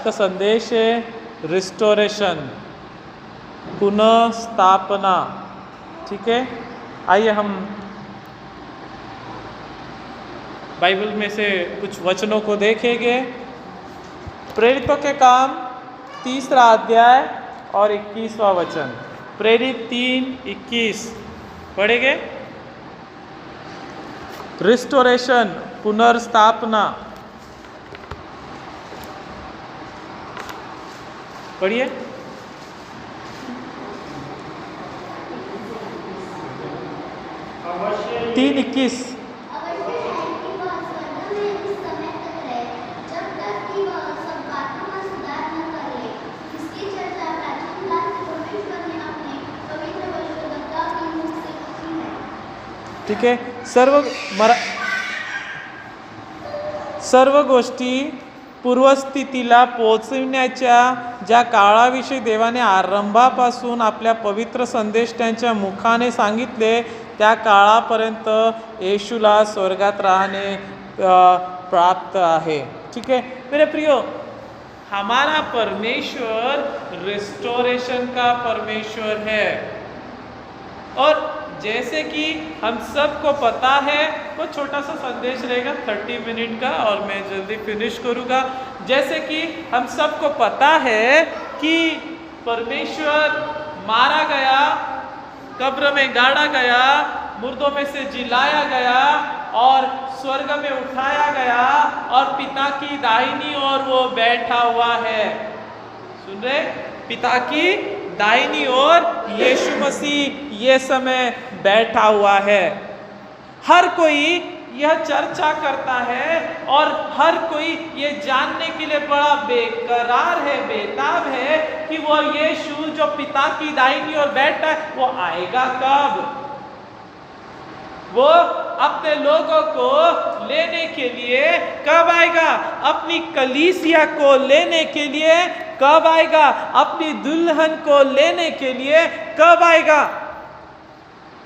का संदेश है रिस्टोरेशन, पुनः स्थापना। ठीक है, आइए हम बाइबल में से कुछ वचनों को देखेंगे। प्रेरितों के काम 3 अध्याय और 21वां वचन। प्रेरित 3:21 पढ़ेंगे। रिस्टोरेशन, पुनर्स्थापना, पढ़िए। अवश्य 3:21 ठीक है। सर्व गोष्टी पूर्वस्थितीला पोहोचविण्याच्या ज्या काळाविषयी देवाने आरंभापासून आपल्या पवित्र संदेष्टांच्या मुखाने सांगितले, त्या काळापर्यंत येशूला स्वर्गात राहणे प्राप्त आहे। ठीक है मेरे प्रियो, हमारा परमेश्वर रिस्टोरेशन का परमेश्वर है। और जैसे कि हम सबको पता है, वो छोटा सा संदेश रहेगा 30 मिनट का और मैं जल्दी फिनिश करूँगा। जैसे कि हम सबको पता है कि परमेश्वर मारा गया, कब्र में गाड़ा गया, मुर्दों में से जिलाया गया और स्वर्ग में उठाया गया और पिता की दाहिनी ओर वो बैठा हुआ है। सुन रहे? पिता की दाहिनी ओर यीशु मसीह ये समय बैठा हुआ है। हर कोई यह चर्चा करता है और हर कोई ये जानने के लिए बड़ा बेकरार है, बेताब है कि वो यीशु जो पिता की दाहिनी ओर बैठा है वो आएगा कब, वो अपने लोगों को लेने के लिए कब आएगा, अपनी कलीसिया को लेने के लिए कब आएगा, अपनी दुल्हन को लेने के लिए कब आएगा।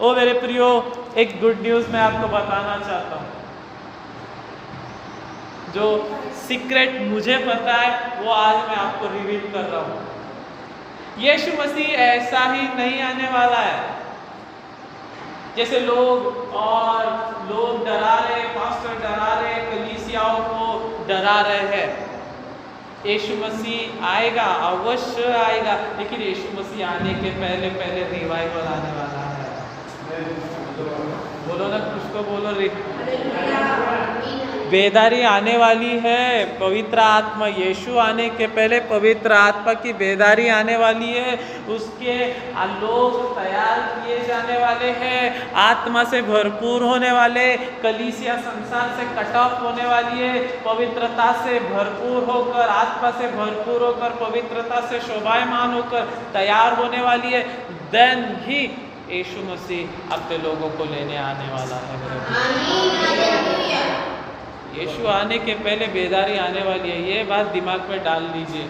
ओ मेरे प्रियो, एक गुड न्यूज़ मैं आपको बताना चाहता हूँ। जो सीक्रेट मुझे पता है वो आज मैं आपको रिवील कर रहा हूँ। यीशु मसीह ऐसा ही नहीं आने वाला है जैसे लोग डरा रहे, पास्टर डरा रहे, कलीसियाओं को डरा रहे हैं। यीशु मसीह आएगा, अवश्य आएगा, लेकिन यीशु मसीह आने के पहले पहले रिवाइवल आने वाला है। बोलो ना, कुछ को बोलो रे। बेदारी आने वाली है, पवित्र आत्मा, यीशु आने के पहले पवित्र आत्मा की बेदारी आने वाली है। उसके लोग तैयार किए जाने वाले हैं, आत्मा से भरपूर होने वाले, कलीसिया संसार से कट ऑफ होने वाली है, पवित्रता से भरपूर होकर, आत्मा से भरपूर होकर, पवित्रता से शोभायमान होकर तैयार होने वाली है। देन ही यीशु मसीह अपने लोगों को लेने आने वाला है। यीशु आने के पहले बेदारी आने वाली है, ये बात दिमाग में डाल लीजिए।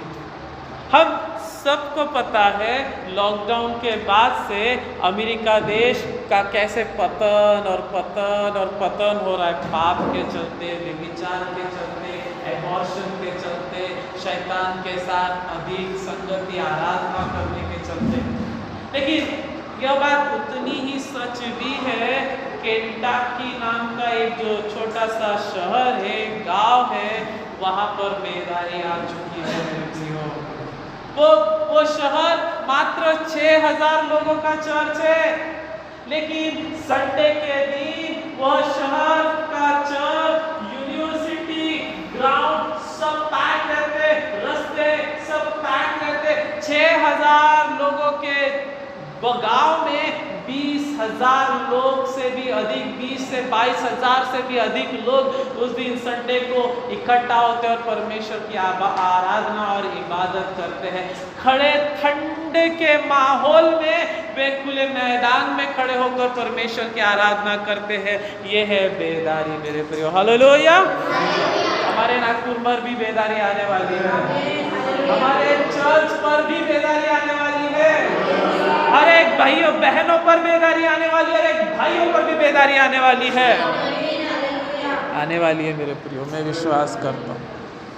हम सबको पता है लॉकडाउन के बाद से अमेरिका देश का कैसे पतन और पतन और पतन हो रहा है, पाप के चलते, व्यभिचार के चलते, एबॉर्शन के चलते, शैतान के साथ अधिक संगति, आराधना करने के चलते। लेकिन यह बात उतनी ही सच भी है, केंटाकी नाम का एक जो छोटा सा शहर है, गांव है, वहां पर बेदारी आ चुकी है। वो शहर मात्र 6000 लोगों का चर्च है, लेकिन संडे के दिन वह शहर का चर्च, यूनिवर्सिटी, ग्राउंड सब पैक रहते, रास्ते सब पैक रहते। 6000 लोगों के गांव में 20,000 लोग से भी अधिक, 20 से 22,000 से भी अधिक लोग उस दिन संडे को इकट्ठा होते हैं और परमेश्वर की आराधना और इबादत करते हैं। खड़े ठंडे के माहौल में वे खुले मैदान में खड़े होकर परमेश्वर की आराधना करते हैं। ये है बेदारी मेरे प्रियो। हालेलुया। हमारे नागपुर पर भी बेदारी आने वाली है, हमारे चर्च पर भी बेदारी आने वाली है, हर एक भाइयों बहनों पर बेदारी आने वाली है, हर एक भाइयों पर भी बेदारी आने वाली है, आने वाली है मेरे प्रियो। मैं विश्वास करता हूँ,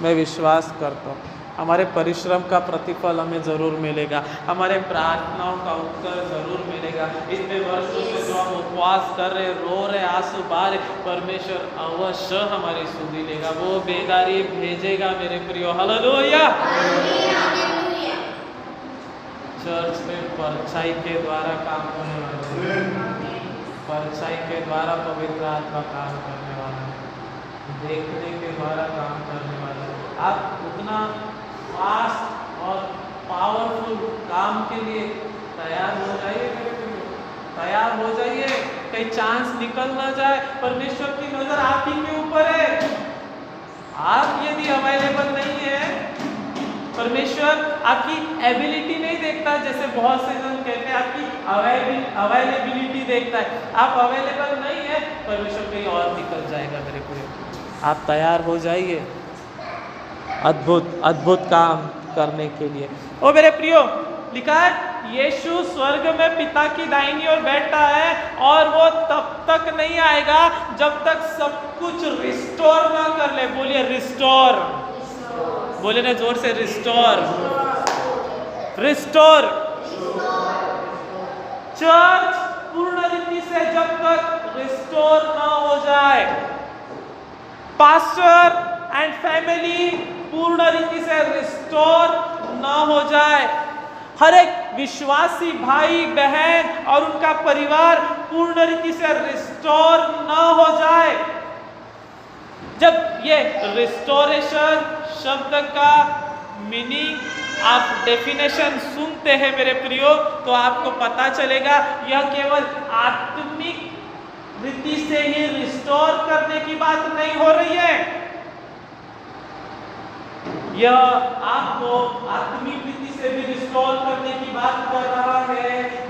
मैं विश्वास करता हूँ। हमारे परिश्रम का प्रतिफल हमें ज़रूर मिलेगा, हमारे प्रार्थनाओं का उत्तर ज़रूर मिलेगा। इतने वर्षों से जो हम उपवास कर रहे, रो रहे, आंसू बहा रहे, परमेश्वर अवश्य हमारी सुधि लेगा, वो बेदारी भेजेगा मेरे प्रियो। हालेलुया। चर्च में परछाई के द्वारा काम होने वाला है, परछाई के द्वारा पवित्र आत्मा काम करने वाला है, देखने के द्वारा काम करने वाला है। आप उतना फास्ट और पावरफुल काम के लिए तैयार हो जाइए मेरे प्रियो, तैयार हो जाइए, कहीं चांस निकल ना जाए। परमेश्वर की नजर आप ही के ऊपर है। आप यदि अवेलेबल नहीं है, परमेश्वर आपकी एबिलिटी नहीं देखता, जैसे बहुत से जन कहते हैं आपकी अवेलेबिलिटी देखता है। आप अवेलेबल नहीं है, परमेश्वर कहीं और निकल जाएगा मेरे प्रियो। आप तैयार हो जाइए अद्भुत अद्भुत काम करने के लिए। ओ मेरे प्रियो, लिखा है यीशु स्वर्ग में पिता की दाहिनी ओर बैठा है और वो तब तक नहीं आएगा जब तक सब कुछ रिस्टोर ना कर ले। बोलिए रिस्टोर, बोले ना जोर से, रिस्टोर, रिस्टोर। चर्च पूर्ण रीति से जब तक रिस्टोर ना हो जाए, पास्टर एंड फैमिली पूर्ण रीति से रिस्टोर ना हो जाए, हर एक विश्वासी भाई बहन और उनका परिवार पूर्ण रीति से रिस्टोर ना हो जाए, जब ये रिस्टोरेशन शब्द का मीनिंग आप डेफिनेशन सुनते हैं मेरे प्रियो, तो आपको पता चलेगा यह केवल आत्मिक रीति से ही रिस्टोर करने की बात नहीं हो रही है। यह आपको आत्मिक रीति से भी रिस्टोर करने की बात कर रहा है,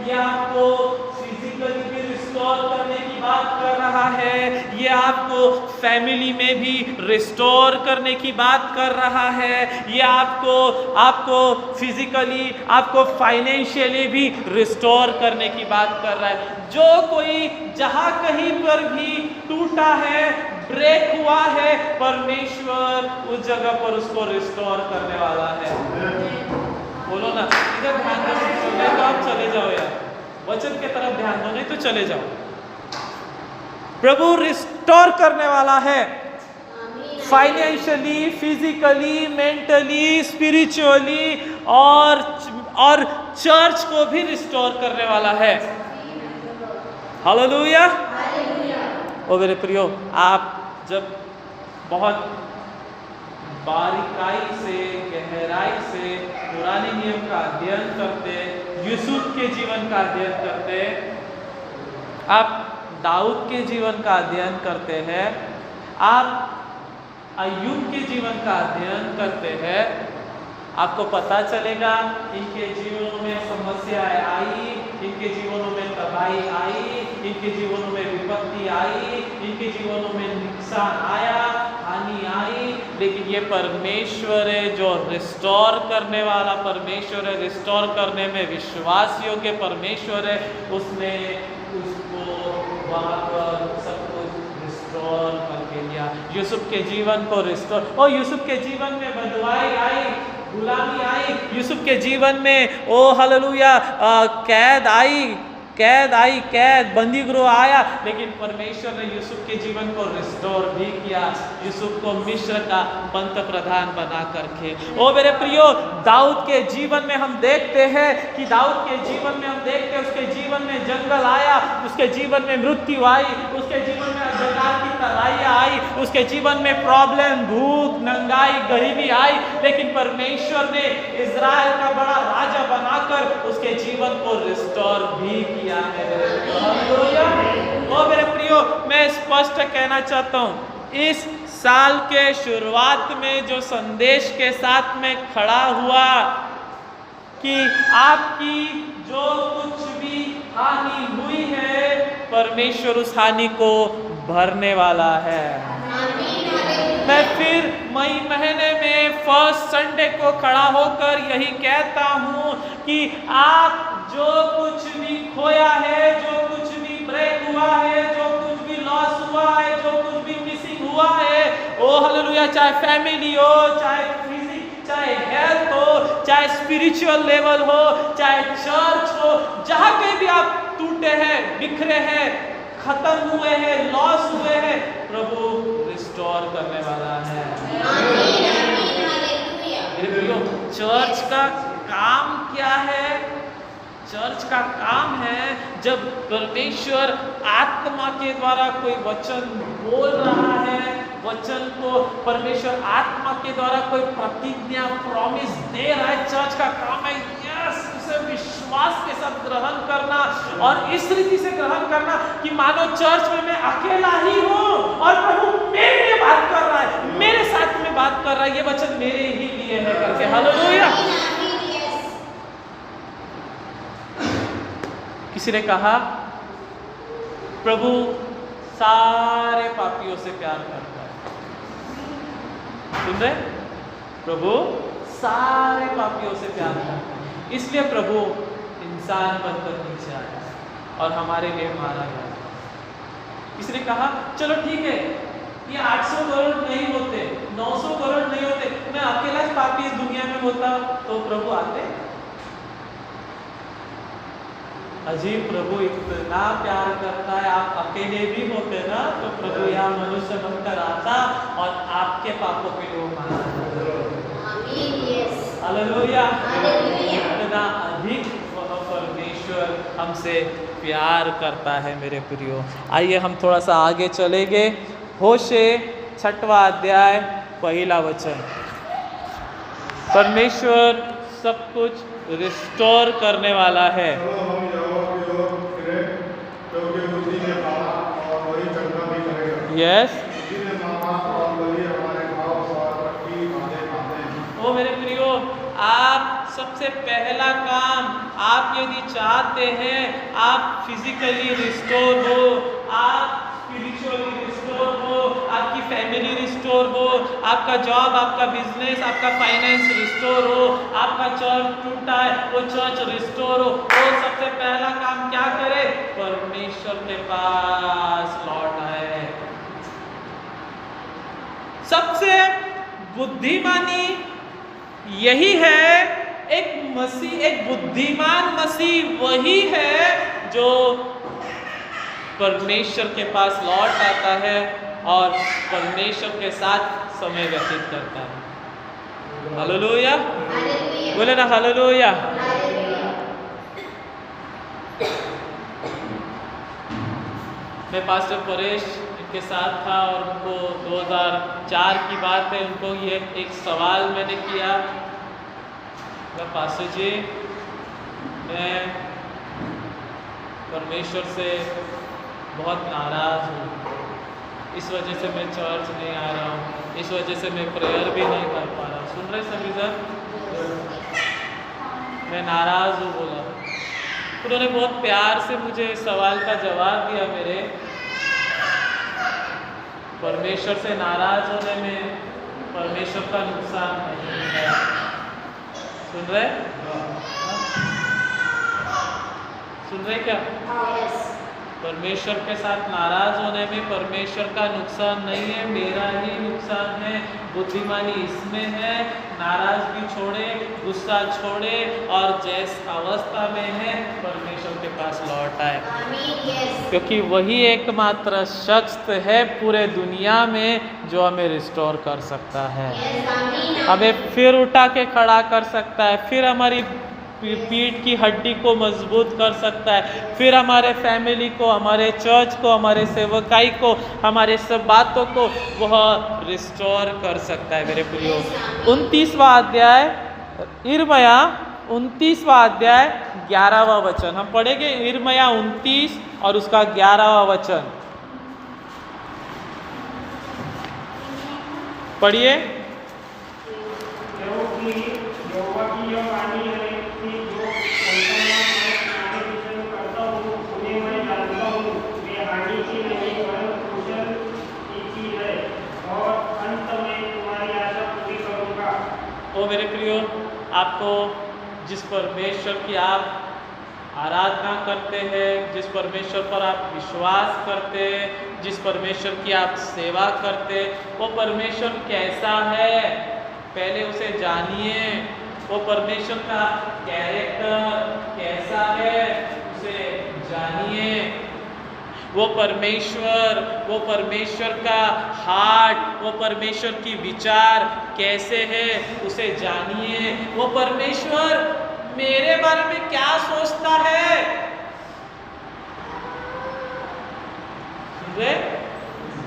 यह आपको फिजिकली भी रिस्टोर करने की बात कर रहा है, यह आपको फैमिली में भी रिस्टोर करने की बात कर रहा है, यह आपको फिजिकली, आपको फाइनेंशियली भी रिस्टोर करने की बात कर रहा है। जो कोई जहां कहीं पर भी टूटा है, ब्रेक हुआ है, परमेश्वर उस जगह पर उसको रिस्टोर करने वाला है। बोलो ना, इधर ध्यान दो, नहीं तो आप चले जाओ यार, वचन के तरफ ध्यान दो, नहीं तो चले जाओ। प्रभु रिस्टोर करने वाला है, फाइनेंशियली, फिजिकली, मेंटली, स्पिरिचुअली और चर्च को भी रिस्टोर करने वाला है। हालेलुया। ओ मेरे प्रियो, आप जब बहुत बारीकाई से, गहराई से पुराने नियम का अध्ययन करते, यूसुफ के जीवन का अध्ययन करते, आप दाऊद के जीवन का अध्ययन करते हैं, आप अय्यूब के जीवन का अध्ययन करते हैं, आपको पता चलेगा इनके जीवनों में समस्याएं आई, इनके जीवनों में तबाही आई, इनके जीवनों में विपत्ति आई, इनके जीवनों में नुकसान आया, हानि आई, लेकिन ये परमेश्वर है जो रिस्टोर करने वाला परमेश्वर है, रिस्टोर करने में विश्वासियों के परमेश्वर है। उसने उसको वहाँ पर सब कुछ रिस्टोर करके लिया। यूसुफ के जीवन को रिस्टोर, और यूसुफ के जीवन में बदवाई आई, गुलामी आई, यूसुफ के जीवन में ओ हालेलुया कैद आई, बंदी गृह आया, लेकिन परमेश्वर ने यूसुफ के जीवन को रिस्टोर भी किया, यूसुफ को मिस्र का पंत प्रधान बना करके। ओ मेरे प्रियो, दाऊद के जीवन में हम देखते हैं कि उसके जीवन में जंगल आया, उसके जीवन में मृत्यु आई, उसके जीवन में अंधकार की तराइयां आई, उसके जीवन में प्रॉब्लम, भूख, नंगाई, गरीबी आई, लेकिन परमेश्वर ने इज़राइल का बड़ा राजा बनाकर उसके जीवन को रिस्टोर भी किया है। मेरे प्रियो, मैं स्पष्ट कहना चाहता हूँ, इस साल के शुरुआत में जो संदेश के साथ में खड़ा हुआ कि आपकी जो कुछ भी हानि हुई है, परमेश्वर उस हानि को भरने वाला है। मैं फिर मई महीने में फर्स्ट संडे को खड़ा होकर यही कहता हूँ कि आप जो कुछ भी खोया है, जो कुछ भी ब्रेक हुआ है, जो कुछ भी लॉस हुआ है, जो कुछ भी मिसिंग हुआ है, ओ हालेलुया, चाहे फैमिली हो, चाहे चाहे हेल्थ हो, चाहे स्पिरिचुअल लेवल हो, चाहे चर्च हो, जहां पे भी आप टूटे हैं, बिखरे हैं, खत्म हुए हैं, लॉस हुए हैं, प्रभु रिस्टोर करने वाला है। चर्च का काम क्या है? चर्च का काम है जब परमेश्वर आत्मा के द्वारा कोई वचन बोल रहा है, वचन को परमेश्वर आत्मा के द्वारा कोई प्रतिज्ञा प्रॉमिस दे रहा है, चर्च का काम है यस उसे विश्वास के साथ ग्रहण करना और इस रीति से ग्रहण करना कि मानो चर्च में मैं अकेला ही हूँ और प्रभु मेरे लिए बात कर रहा है, मेरे साथ में बात कर रहा है, ये वचन मेरे ही लिए है करके। हालेलुया। किसी ने कहा प्रभु सारे पापियों से प्यार करता है। सुन रहे? प्रभु सारे पापियों से प्यार करता है, इसलिए प्रभु इंसान बनकर नीचे आया और हमारे लिए मारा गया। किसी ने कहा चलो ठीक है, ये 800 करोड़ नहीं होते, 900 करोड़ नहीं होते, मैं अकेला पापी इस दुनिया में होता तो प्रभु आते? अजीब, प्रभु इतना प्यार करता है, आप अकेले भी होते ना तो प्रभु यहाँ मनुष्य बनकर आता और आपके पापों के लिए मारा जाता। हालेलुया। इतना अधिक वह परमेश्वर हमसे प्यार करता है मेरे प्रियो। आइए हम थोड़ा सा आगे चलेंगे। होशे 6वां अध्याय 1 वचन। परमेश्वर सब कुछ रिस्टोर करने वाला है। यस ओ मेरे प्रियो, आप सबसे पहला काम, आप यदि चाहते हैं आप फिजिकली रिस्टोर हो, आप स्पिरिचुअली रिस्टोर हो, आपकी फैमिली रिस्टोर हो, आपका जॉब, आपका बिजनेस, आपका फाइनेंस रिस्टोर हो, आपका चर्च टूटा है वो चर्च रिस्टोर हो, वो सबसे पहला काम क्या करे? परमेश्वर के पास लौट आए। सबसे बुद्धिमानी यही है, एक मसीह, एक बुद्धिमान मसीह वही है जो परमेश्वर के पास लौट आता है और परमेश्वर के साथ समय व्यतीत करता है। हालेलुया, बोले ना हालेलुया। मैं पास्टर परेश के साथ था और उनको 2004 की बात है, उनको ये एक सवाल मैंने किया, पास्टर जी मैं परमेश्वर से बहुत नाराज़ हूँ, इस वजह से मैं चर्च नहीं आ रहा हूँ, इस वजह से मैं प्रेयर भी नहीं कर पा रहा हूँ। सुन रहे सभी सर? मैं नाराज़ हूँ बोला। उन्होंने बहुत प्यार से मुझे इस सवाल का जवाब दिया, मेरे परमेश्वर से नाराज होने में परमेश्वर का नुकसान नहीं है। सुन रहे? सुन रहे क्या? परमेश्वर के साथ नाराज होने में परमेश्वर का नुकसान नहीं है, मेरा ही नुकसान है। बुद्धिमानी इसमें है, नाराजगी छोड़े, गुस्सा छोड़े और जिस अवस्था में है परमेश्वर के पास लौट आए, क्योंकि वही एकमात्र शख्स है पूरे दुनिया में जो हमें रिस्टोर कर सकता है, हमें फिर उठा के खड़ा कर सकता है, फिर हमारी पीठ की हड्डी को मजबूत कर सकता है, फिर हमारे फैमिली को, हमारे चर्च को, हमारे सेवकाई को, हमारे सब बातों को वह रिस्टोर कर सकता है। मेरे प्रियो 29वां अध्याय यिर्मयाह 29वां अध्याय 11वां वचन हम पढ़ेंगे। यिर्मयाह 29 और उसका 11वां वचन पढ़िए। ओ मेरे प्रियो, आपको जिस परमेश्वर की आप आराधना करते हैं, जिस परमेश्वर पर आप विश्वास करते हैं, जिस परमेश्वर की आप सेवा करते हैं, वो परमेश्वर कैसा है पहले उसे जानिए, वो परमेश्वर का कैरेक्टर कैसा है उसे जानिए, वो परमेश्वर का हार्ट, वो परमेश्वर की विचार कैसे है उसे जानिए, वो परमेश्वर मेरे बारे में क्या सोचता है। सुन रहे?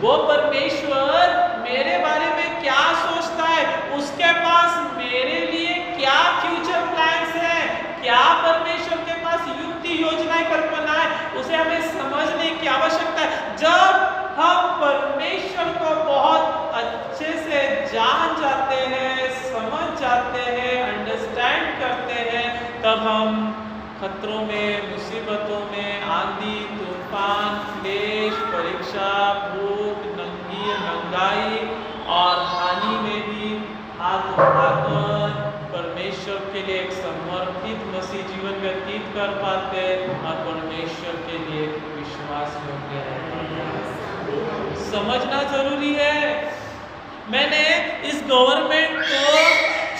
वो परमेश्वर मेरे बारे में क्या सोचता है, उसके पास मेरे लिए क्या फ्यूचर प्लान्स है, क्या परमेश्वर के पास युक्ति योजनाएं कल्पनाएं, उसे हमें समझने की आवश्यकता है। जब हम परमेश्वर को बहुत अच्छे से जान जाते हैं, समझ जाते हैं, अंडरस्टैंड करते हैं, तब हम खतरों में, मुसीबतों में, आंधी तूफान, क्लेश, परीक्षा, भूख, नंगाई और हानि में भी हाथ उठाकर परमेश्वर के लिए एक समर्पित मसीह जीवन व्यतीत कर पाते और परमेश्वर के लिए विश्वास योग्य रहते हैं। समझना जरूरी है। मैंने इस गवर्नमेंट को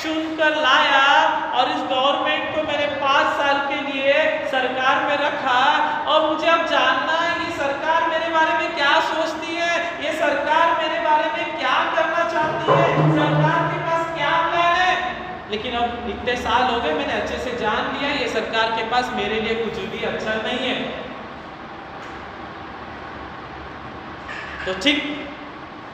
चुनकर लाया और इस गवर्नमेंट को मैंने 5 साल के लिए सरकार में रखा और मुझे अब जानना है कि सरकार मेरे बारे में क्या सोचती है, ये सरकार मेरे बारे में क्या करना चाहती है, सरकार के पास क्या प्लान है। लेकिन अब इतने साल हो गए, मैंने अच्छे से जान लिया ये सरकार के पास मेरे लिए कुछ भी अच्छा नहीं है। तो ठीक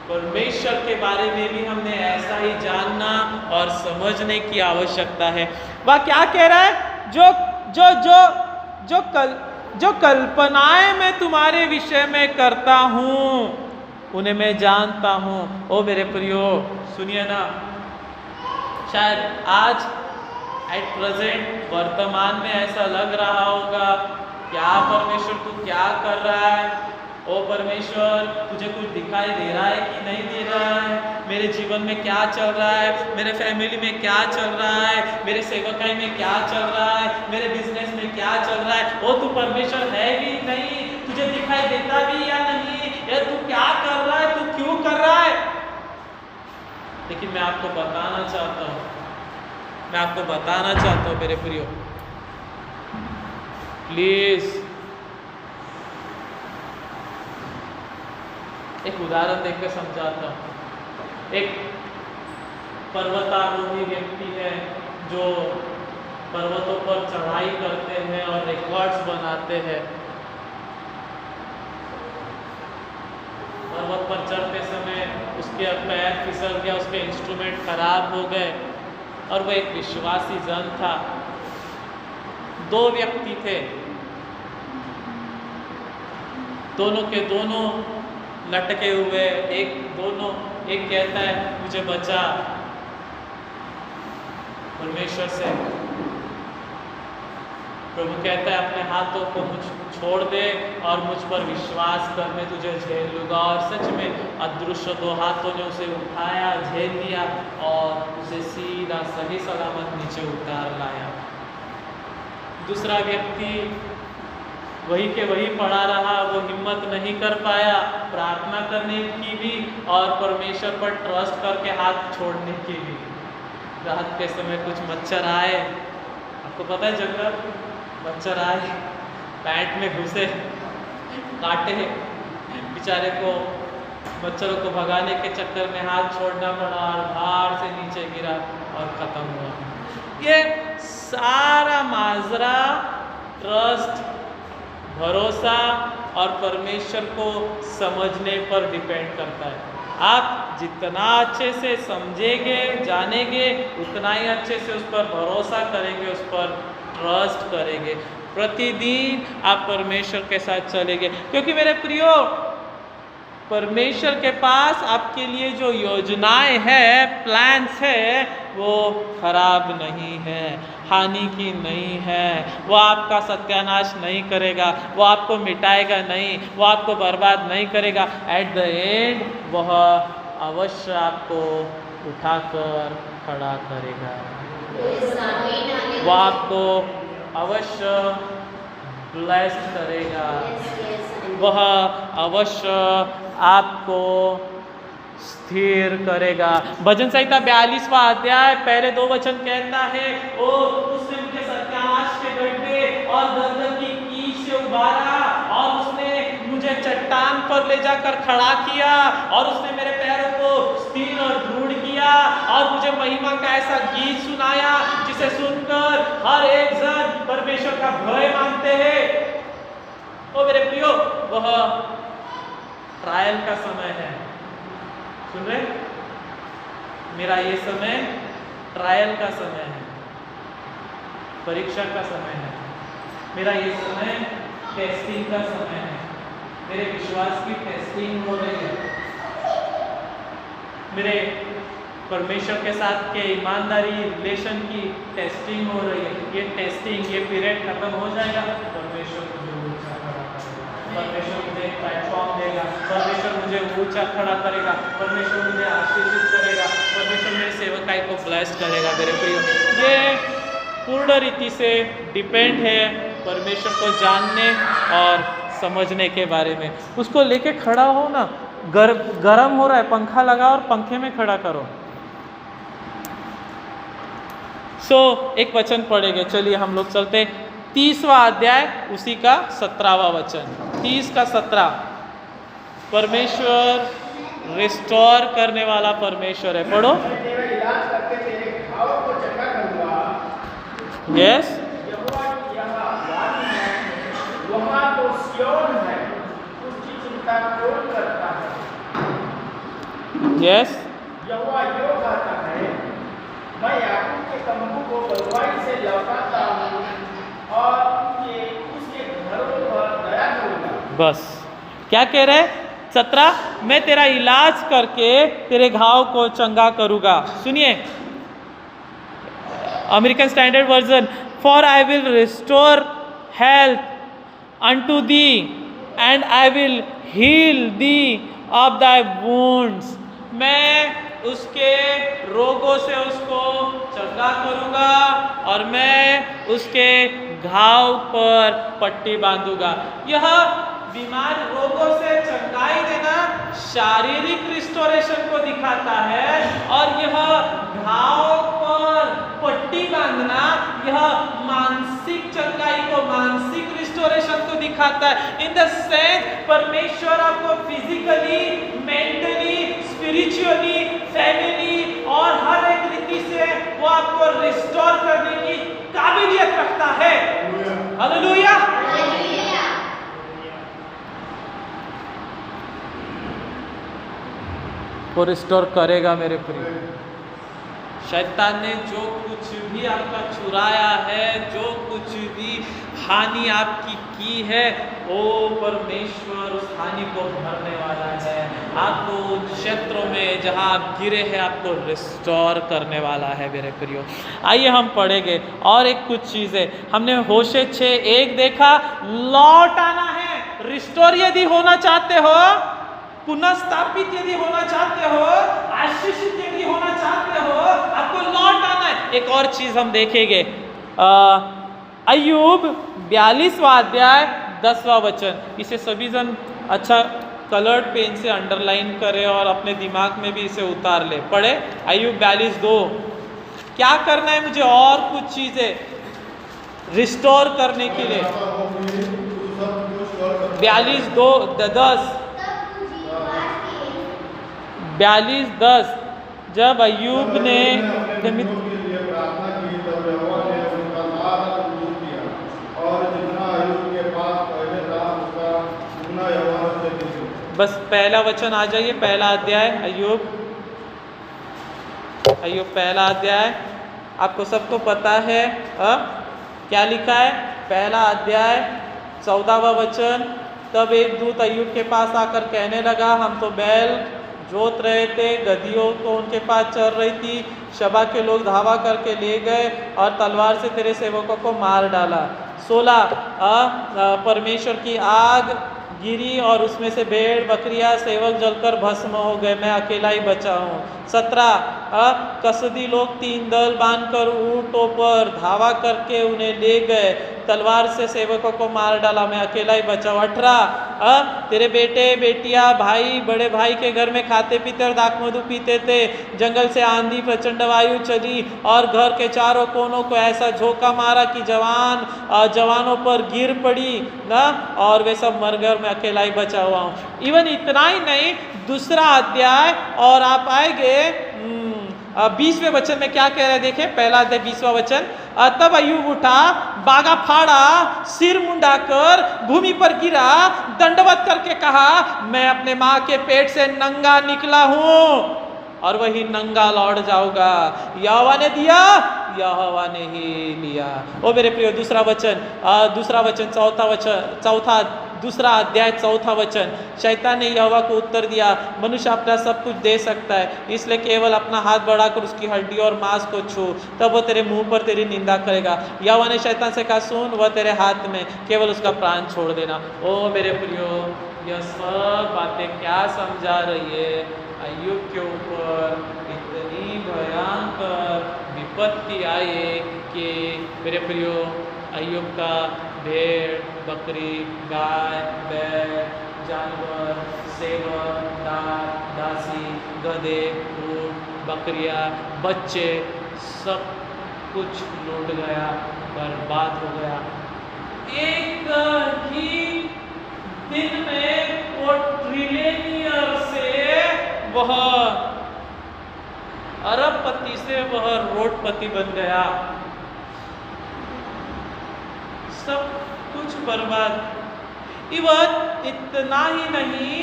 परमेश्वर के बारे में भी हमने ऐसा ही जानना और समझने की आवश्यकता है। वह क्या कह रहा है? जो कल्पनाएं मैं तुम्हारे विषय में करता हूं उन्हें मैं जानता हूं। ओ मेरे प्रियो, सुनिए ना, शायद आज एट प्रेजेंट वर्तमान में ऐसा लग रहा होगा, क्या परमेश्वर तू क्या कर रहा है? ओ परमेश्वर, तुझे कुछ दिखाई दे रहा है कि नहीं दे रहा है? मेरे जीवन में क्या चल रहा है, मेरे फैमिली में क्या चल रहा है, मेरे सेवकाई में क्या चल रहा है, मेरे बिजनेस में क्या चल रहा है? ओ तू परमेश्वर है भी नहीं, तुझे दिखाई देता भी या नहीं, या तू क्या कर रहा है, तू क्यों कर रहा है? लेकिन मैं आपको बताना चाहता हूँ मेरे प्रियो, प्लीज एक उदाहरण देकर समझाता हूँ। एक पर्वतारोही व्यक्ति है जो पर्वतों पर चढ़ाई करते हैं और रिकॉर्ड्स बनाते हैं। पर्वत पर चढ़ते समय उसके पैर फिसल गया, उसके इंस्ट्रूमेंट खराब हो गए और वह एक विश्वासी जन था। 2 व्यक्ति थे, दोनों के दोनों लटके हुए, एक कहता है मुझे बचा परमेश्वर से, प्रभु कहता है अपने हाथों को मुझ छोड़ दे और मुझ पर विश्वास कर, मैं तुझे झेल लूंगा। और सच में अदृश्य 2 हाथों ने उसे उठाया, झेल लिया और उसे सीधा सही सलामत नीचे उतार लाया। दूसरा व्यक्ति वही के वही पड़ा रहा, वो हिम्मत नहीं कर पाया प्रार्थना करने की भी और परमेश्वर पर ट्रस्ट करके हाथ छोड़ने की भी। रात के समय कुछ मच्छर आए, आपको पता है जंगल, मच्छर आए, पैंट में घुसे, काटे, बेचारे को मच्छरों को भगाने के चक्कर में हाथ छोड़ना पड़ा और बाहर से नीचे गिरा और खत्म हुआ। ये सारा माजरा ट्रस्ट, भरोसा और परमेश्वर को समझने पर डिपेंड करता है। आप जितना अच्छे से समझेंगे, जानेंगे, उतना ही अच्छे से उस पर भरोसा करेंगे, उस पर ट्रस्ट करेंगे। प्रतिदिन आप परमेश्वर के साथ चलेंगे, क्योंकि मेरे प्रियो, परमेश्वर के पास आपके लिए जो योजनाएं हैं, प्लान्स है, वो खराब नहीं है, हानि की नहीं है। वो आपका सत्यानाश नहीं करेगा, वो आपको मिटाएगा नहीं, वो आपको बर्बाद नहीं करेगा। एट द एंड वह अवश्य आपको उठाकर खड़ा करेगा, वो आपको अवश्य ब्लेस्ड करेगा, वह अवश्य आपको स्थिर करेगा। भजन संहिता 42वां अध्याय पहले 2 वचन कहता है, ओ उसने मुझे सत्यानाश के गड्ढे और दलदल की कीच से उबारा, और उसने मुझे चट्टान पर ले जाकर खड़ा किया, और उसने मेरे पैरों को स्थिर और दृढ़ किया, और मुझे महिमा का ऐसा गीत सुनाया जिसे सुनकर हर एक जन परमेश्वर का भय मानते हैं। ओ मेरे प्रियो, वह ट्रायल का समय है। सुन रहे? मेरा ये समय ट्रायल का समय है, परीक्षा का समय है। मेरा ये समय टेस्टिंग का समय है। मेरे विश्वास की टेस्टिंग हो रही है। मेरे परमेश्वर के साथ के ईमानदारी रिलेशन की टेस्टिंग हो रही है। ये टेस्टिंग, ये पीरियड खत्म हो जाएगा, परमेश्वर मुझे ऊंचा खड़ा करेगा, परमेश्वर मुझे एक प्लेटफॉर्म देगा, परमेश्वर मुझे ऊंचा खड़ा करेगा, परमेश्वर मुझे आशीषित करेगा, परमेश्वर मेरे सेवकाई को ब्लेस करेगा। मेरे प्रियो, ये पूर्ण रीति से डिपेंड है परमेश्वर को जानने और समझने के बारे में। उसको लेके खड़ा हो ना, गरम हो रहा है, पंखा लगाओ और पंखे में खड़ा करो। एक वचन पढ़ेंगे। चलिए हम लोग चलते 30वां अध्याय उसी का 17वां वचन। 30 का 17। परमेश्वर रिस्टोर करने वाला परमेश्वर है। पढ़ो। यस। यस। मैं याकूब के तंबू को बलवाई से लौटाता हूँ और उसके घरों पर दया करूँगा। बस क्या कह रहे? 17, मैं तेरा इलाज करके तेरे घाव को चंगा करूँगा। सुनिए American standard version, for I will restore health unto thee and I will heal thee of thy wounds। मैं उसके रोगों से उसको चंगा करूँगा और मैं उसके घाव पर पट्टी बांधूंगा। यह बीमार रोगों से चंगाई देना शारीरिक रिस्टोरेशन को दिखाता है, और यह घाव पर पट्टी बांधना यह मानसिक चंगाई को, मानसिक रिस्टोरेशन को दिखाता है। इन द सेंस परमेश्वर आपको फिजिकली, मेंटली, स्पिरिचुअली, फैमिली और हर एक रीति से वो आपको रिस्टोर करने की काबिलियत रखता है। हालेलुया। वो रिस्टोर करेगा मेरे प्रिय। शैतान ने जो कुछ भी आपका चुराया है, जो कुछ भी हानि आपकी की है, वो परमेश्वर उस हानि को भरने वाला है। आपको उन क्षेत्रों में जहां आप गिरे हैं आपको रिस्टोर करने वाला है मेरे प्रियो। आइए हम पढ़ेंगे और एक कुछ चीज़ें। हमने होशे 6:1 देखा, लौट आना है। रिस्टोर यदि होना चाहते हो, पुनः स्थापित यदि होना चाहते हो, आशीषित यदि होना चाहते हो, आपको लौट आना है। एक और चीज हम देखेंगे, अय्यूब 42वां अध्याय 10वां वचन। इसे सभी जन अच्छा कलर्ड पेन से अंडरलाइन करें और अपने दिमाग में भी इसे उतार ले। पढ़े अय्यूब 42:2। क्या करना है मुझे? और कुछ चीजें रिस्टोर करने के लिए। 42:10 42:10 जब अय्यूब ने बस पहला वचन आ जाइए, पहला अध्याय अय्यूब पहला अध्याय। आपको सबको पता है क्या लिखा है? पहला अध्याय 14वां वचन। तब एक दूत अय्यूब के पास आकर कहने लगा, हम तो बैल जोत रहे थे, गधियों तो उनके पास चल रही थी, शबा के लोग धावा करके ले गए और तलवार से तेरे सेवकों को मार डाला। 16 परमेश्वर की आग गिरी और उसमें से भेड़ बकरियां सेवक जलकर भस्म हो गए, मैं अकेला ही बचा हूँ। 17 कसदी लोग 3 दल बांधकर ऊँटों पर धावा करके उन्हें ले गए तलवार से सेवकों को मार डाला, मैं अकेला ही बचा हूँ। 18 तेरे बेटे बेटियां भाई बड़े भाई के घर में खाते पीते और दाख मधु पीते थे। जंगल से आंधी प्रचंड वायु चली और घर के चारों कोनों को ऐसा झोंका मारा कि जवानों पर गिर पड़ी ना, और वे सब मर गए और मैं अकेला ही बचा हुआ हूँ। इवन इतना ही नहीं, दूसरा अध्याय और आप आएंगे 20वें वचन में क्या कह रहे हैं, देखें पहला अध्याय 20वां वचन। तब अय्यूब उठा, बागा फाड़ा, सिर मुंडाकर भूमि पर गिरा, दंडवत करके कहा, मैं अपने माँ के पेट से नंगा निकला हूँ और वही नंगा लौट जाऊंगा। यहोवा ने दिया, यहोवा ने ही लिया। ओ मेरे प्रिय, दूसरा वचन दूसरा अध्याय 4था वचन। शैतान ने यहोवा को उत्तर दिया, मनुष्य अपना सब कुछ दे सकता है, इसलिए केवल अपना हाथ बढ़ाकर उसकी हड्डी और मांस को छू, तब वो तेरे मुंह पर तेरी निंदा करेगा। यहोवा ने शैतान से कहा, सुन, वह तेरे हाथ में, केवल उसका प्राण छोड़ देना। ओ मेरे प्रियो, यह सब बातें क्या समझा रही है? अय्यूब के ऊपर इतनी भयंकर विपत्ति आई कि मेरे प्रियो, अय्यूब का भेड़, बकरी, गाय, बैल, जानवर, सेवक, दासी, गधे, ऊँट, बकरियाँ, बच्चे, सब कुछ लूट गया, बर्बाद हो गया। एक ही दिन में वो ट्रिलियनियर से वह अरबपति से वह रोडपति बन गया। सब कुछ बर्बाद। इवन इतना ही नहीं,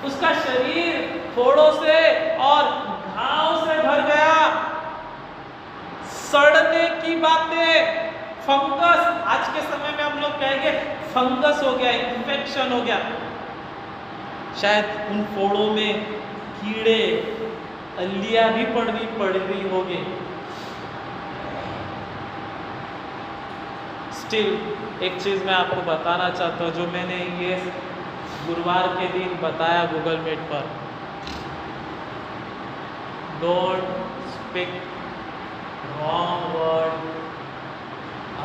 उसका शरीर फोड़ों से और घाव से भर गया। सड़ने की बातें, फंगस, आज के समय में हम लोग कहेंगे फंगस हो गया, इन्फेक्शन हो गया। शायद उन फोड़ों में कीड़े, अलियां भी पड़ रही होगी। स्टिल एक चीज़ मैं आपको बताना चाहता हूँ, जो मैंने ये गुरुवार के दिन बताया गूगल मीट पर। Don't speak wrong word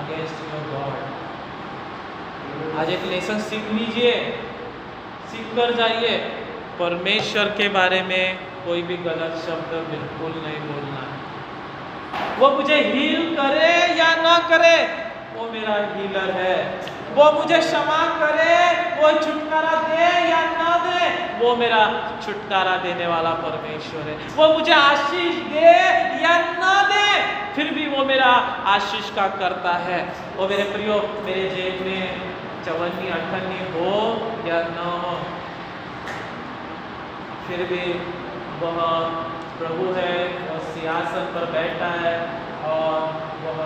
against your God. आज एक लेसन सीख लीजिए, सीख कर जाइए। परमेश्वर के बारे में कोई भी गलत शब्द बिल्कुल नहीं बोलना है। वो मुझे हील करे या ना करे, वो मेरा हीलर है। वो मुझे क्षमा करे, वो छुटकारा दे या ना दे, वो मेरा छुटकारा देने वाला परमेश्वर है। वो मुझे आशीष दे या ना दे, फिर भी वो मेरा आशीष का करता है। वो मेरे प्रियो, मेरे जेब में 54 58 हो या न हो, फिर भी वह प्रभु है, वह सिंहासन पर बैठा है और वह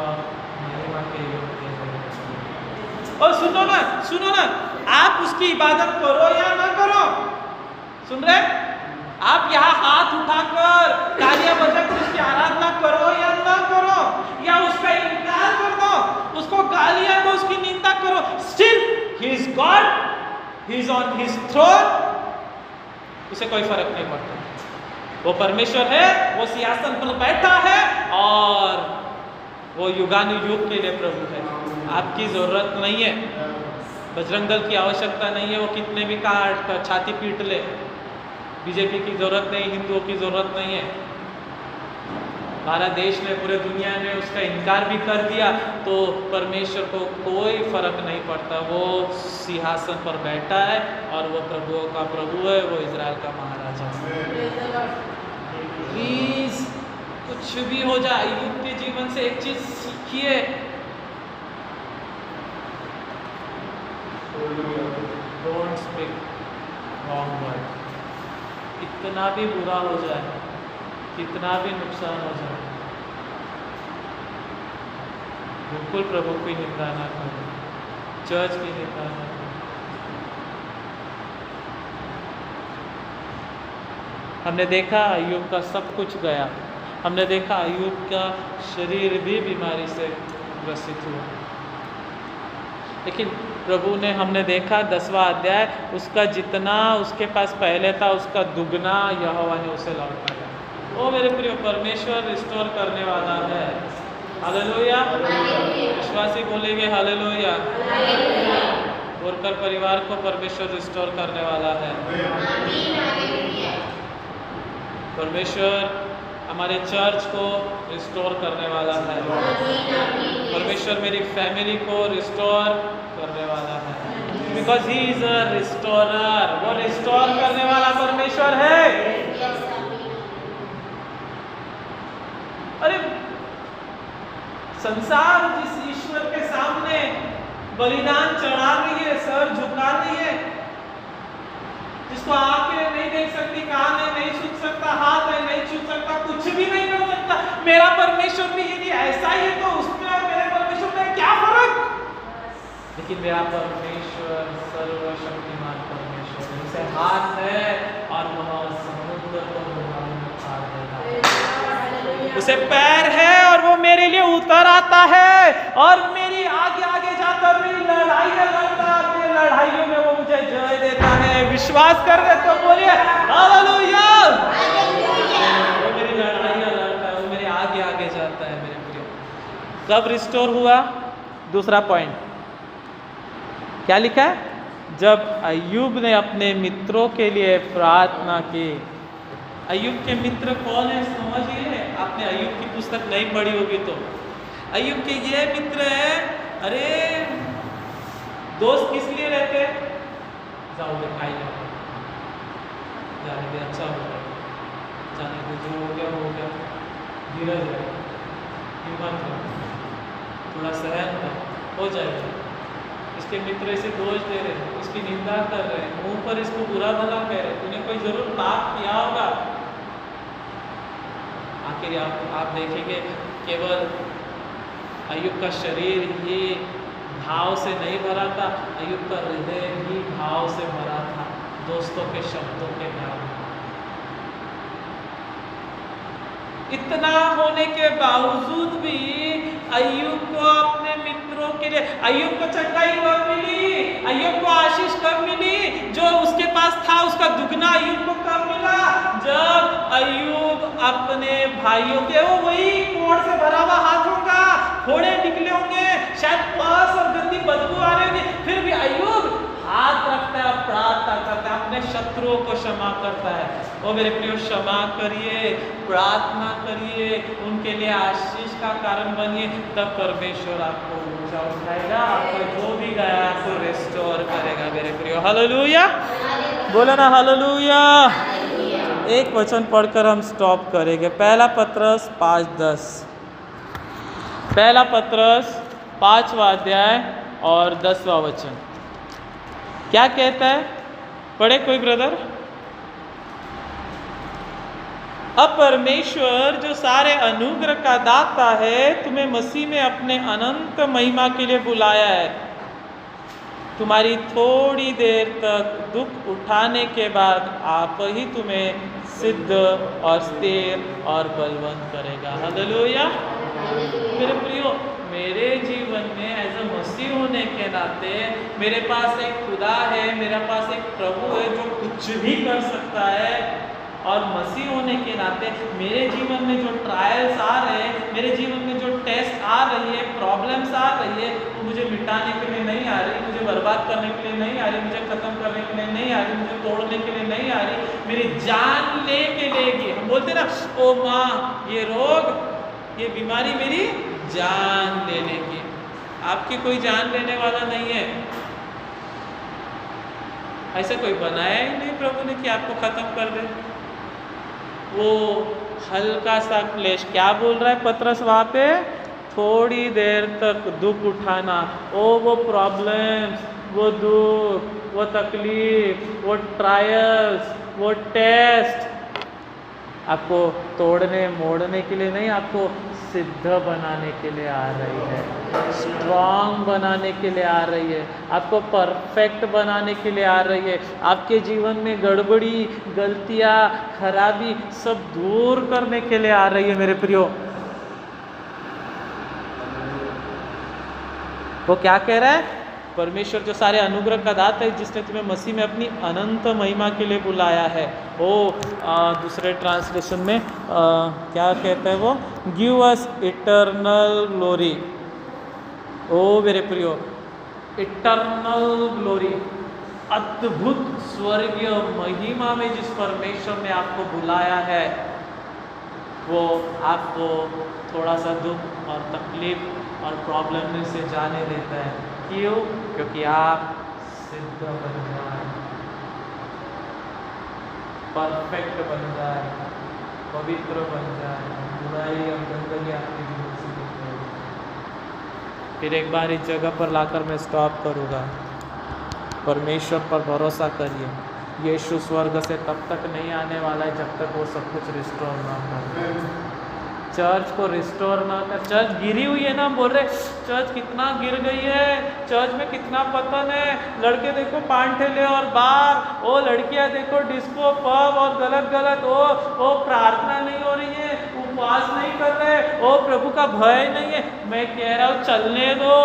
महिमा के योग्य है। और सुनो ना, आप उसकी इबादत करो या ना करो, सुन रहे? आप यहाँ हाथ उठाकर तालियां बजाकर उसकी आराधना करो या ना करो, या उसका इनकार कर दो, उसको गालियां दो, उसकी निंदा करो, still he is god, he is on his throne. उसे कोई फर्क नहीं पड़ता। वो परमेश्वर है, वो सिंहासन पर बैठा है और वो युगानुयुग के लिए प्रभु है। आपकी जरूरत नहीं है, बजरंग दल की आवश्यकता नहीं है। वो कितने भी काट छाती पीट ले, बीजेपी की जरूरत नहीं, हिंदुओं की जरूरत नहीं है। भारत देश ने, पूरे दुनिया ने उसका इनकार भी कर दिया तो परमेश्वर को कोई फर्क नहीं पड़ता। वो सिंहासन पर बैठा है और वो प्रभुओं का प्रभु है, वो इजराइल का महाराजा है। प्लीज कुछ भी हो जाए, अय्यूब के जीवन से एक चीज सीखिए, डोंट स्पीक रॉन्ग वर्ड। कितना भी बुरा हो जाए, कितना भी नुकसान हो जाए, बिल्कुल प्रभु की निंदा ना करो, चर्च की निंदा ना करो। हमने देखा अय्यूब का सब कुछ गया। हमने देखा अय्यूब का शरीर भी बीमारी से ग्रसित हुआ, लेकिन प्रभु ने, हमने देखा 10वां अध्याय, उसका जितना उसके पास पहले था उसका दुगना यहोवा ने उसे लौटाया। ओ मेरे प्रिय, परमेश्वर रिस्टोर करने वाला है। हालेलुया। विश्वासी बोलेंगे हालेलुया। बोलकर परिवार को परमेश्वर रिस्टोर करने वाला है। परमेश्वर हमारे चर्च को रिस्टोर करने वाला है। परमेश्वर मेरी फैमिली को रिस्टोर करने वाला है। Because he is a restorer. वो रिस्टोर करने वाला परमेश्वर है। अरे संसार जिस ईश्वर के सामने बलिदान चढ़ा रही है, सर झुका रही है, जिसको आंखें नहीं देख सकती, कान नहीं सुन सकता, हाथ नहीं छू सकता, कुछ भी नहीं कर सकता, मेरा परमेश्वर भी यदि ऐसा ही है तो उसमें और मेरे परमेश्वर में क्या फर्क? लेकिन मेरा परमेश्वर सर्वशक्तिमान परमेश्वर है। उसे हाथ है और वह समुद्र को डुबाने में फाड़ देगा। उसे पैर है और वो मेरे लिए उतर आता है और मेरी आगे आगे जाकर मेरी लड़ाइयां लड़ता है। मेरी लड़ाइयों में वो मुझे जय देता है। विश्वास कर रहे तो बोलिए हालेलुया। वो मेरी लड़ाइयां लड़ता है, वो मेरे आगे आगे जाता है। मेरे प्रिय, कब रिस्टोर हुआ? दूसरा पॉइंट क्या लिखा है? जब अय्यूब ने अपने मित्रों के लिए प्रार्थना की। अय्यूब के मित्र कौन है समझिए। आपने अय्यूब की पुस्तक नहीं पढ़ी होगी तो अय्यूब के ये मित्र है। अरे दोस्त किस लिए रहते? जाओ दिखाई जाने दे, अच्छा हो गया, जाने दे, जो हो गया हो गया, धीरज रहे, हिम्मत रहे, थोड़ा सहन हो जाएगा। इसके मित्र इसे दोष दे रहे, इसकी निंदा कर रहे, मुंह पर इसको बुरा भला कह रहे, तूने कोई जरूर पाप किया होगा। आखिर आप देखेंगे केवल अय्यूब का शरीर ही भाव से नहीं भरा था, अय्यूब का हृदय ही भाव से भरा था दोस्तों के शब्दों के कारण। इतना होने के बावजूद भी अय्यूब को अपने मित्रों के लिए, अय्यूब को चंगाई कब मिली? अय्यूब को आशीष कब मिली? जो उसके पास था उसका दुगना अय्यूब को कब मिला? जब अय्यूब अपने भाइयों के, वो वही कोड़ से भरा हुआ हाथों का, फोड़े निकले होंगे, शायद पास और गंदी बदबू आ रही होगी, फिर भी अय्यूब हाथ रखता है, प्रार्थना करता है, अपने शत्रुओं को क्षमा करता है। ओ मेरे प्रियो, क्षमा करिए, प्रार्थना करिए, उनके लिए आशीष का कारण बनिए, तब परमेश्वर आपको ऊंचा उठाएगा, आपको जो भी गया आपको रिस्टोर करेगा। मेरे प्रियो, हालेलुया बोलो ना, हालेलुया। एक वचन पढ़कर हम स्टॉप करेंगे। पहला पत्रस 5:10। पहला पत्रस 5वां अध्याय और 10वां वचन क्या कहता है? पढ़े कोई ब्रदर? अब परमेश्वर जो सारे अनुग्रह का दाता है, तुम्हें मसीह में अपने अनंत महिमा के लिए बुलाया है। तुम्हारी थोड़ी देर तक दुख उठाने के बाद आप ही तुम्हें सिद्ध और स्थिर और बलवंत करेगा। हालेलुया। मेरे प्रियो, मेरे जीवन में एज अ मसीह होने के नाते मेरे पास एक खुदा है, मेरे पास एक प्रभु है जो कुछ भी कर सकता है। और मसीह होने के नाते मेरे जीवन में जो ट्रायल्स आ रहे हैं, मेरे जीवन में जो टेस्ट आ रही है, प्रॉब्लम्स आ रही है, वो मुझे मिटाने के लिए नहीं आ रही, मुझे बर्बाद करने के लिए नहीं आ रही, मुझे खत्म करने के लिए नहीं आ रही, मुझे तोड़ने के लिए नहीं आ रही, मेरी जान ले के लेगी। हम बोलते ना, ओ माँ ये रोग, ये बीमारी मेरी जान ले लेगी। आपकी कोई जान लेने वाला नहीं है। ऐसा कोई बनाया ही नहीं प्रभु ने कि आपको खत्म कर दे। वो हल्का सा क्लेश, क्या बोल रहा है पत्रस वहाँ पे? थोड़ी देर तक दुख उठाना। ओ वो प्रॉब्लम्स, वो दुख, वो तकलीफ, वो ट्रायल्स, वो टेस्ट आपको तोड़ने मोड़ने के लिए नहीं, आपको सिद्ध बनाने के लिए आ रही है, स्ट्रॉन्ग बनाने के लिए आ रही है, आपको परफेक्ट बनाने के लिए आ रही है। आपके जीवन में गड़बड़ी, गलतियाँ, खराबी सब दूर करने के लिए आ रही है। मेरे प्रियो, वो क्या कह रहा है? परमेश्वर जो सारे अनुग्रह का दाता है, जिसने तुम्हें मसीह में अपनी अनंत महिमा के लिए बुलाया है। वो दूसरे ट्रांसलेशन में क्या कहता है? वो गिव अस इटर्नल ग्लोरी। ओ मेरे प्रियो, इटर्नल ग्लोरी, अद्भुत स्वर्गीय महिमा में जिस परमेश्वर ने आपको बुलाया है, वो आपको थोड़ा सा दुख और तकलीफ और प्रॉब्लम में से जाने देता है। क्यों? क्योंकि आप सिद्ध बन जाए, परफेक्ट बन जाए, पवित्र बन जाए, बुराई और गंदगी आपके जीवन से निकले। फिर एक बार इस जगह पर लाकर मैं स्टॉप करूँगा। परमेश्वर पर भरोसा करिए, यीशु स्वर्ग से तब तक नहीं आने वाला है जब तक वो सब कुछ रिस्टोर ना कर। चर्च को रिस्टोर ना कर, चर्च गिरी हुई है ना, बोल रहे चर्च कितना गिर गई है, चर्च में कितना पतन है, लड़के देखो पान ठेले और बार, ओ लड़कियां देखो डिस्को पब और गलत गलत, ओ प्रार्थना नहीं हो रही है, उपवास नहीं कर रहे, ओ प्रभु का भय नहीं है। मैं कह रहा हूँ चलने दो,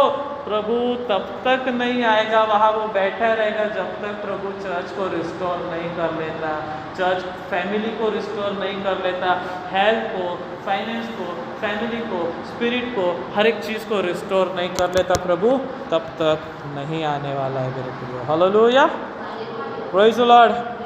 प्रभु तब तक नहीं आएगा, वहाँ वो बैठा रहेगा जब तक प्रभु चर्च को रिस्टोर नहीं कर लेता, चर्च फैमिली को रिस्टोर नहीं कर लेता, हेल्थ को, फाइनेंस को, फैमिली को, स्पिरिट को, हर एक चीज़ को रिस्टोर नहीं कर लेता प्रभु, तब तक नहीं आने वाला है मेरे प्रियो। Hallelujah, praise the Lord.